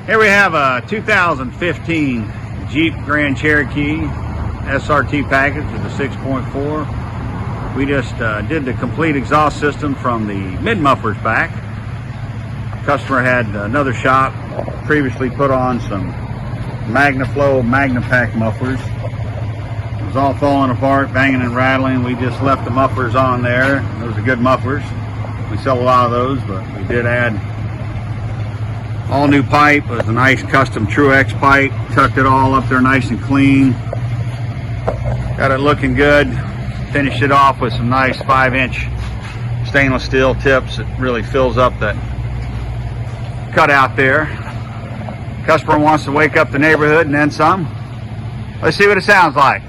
Here we have a 2015 Jeep Grand Cherokee SRT package with a 6.4. We just did the complete exhaust system from the mid mufflers back. Customer had another shop previously put on some Magnaflow Magnapack mufflers. It was all falling apart, banging and rattling. We just left the mufflers on there. Those are good mufflers. We sell a lot of those, but we did add all new pipe. It was a nice custom Truex pipe. Tucked it all up there nice and clean. Got it looking good. Finished it off with some nice 5-inch stainless steel tips. It really fills up that cutout there. Customer wants to wake up the neighborhood and then some. Let's see what it sounds like.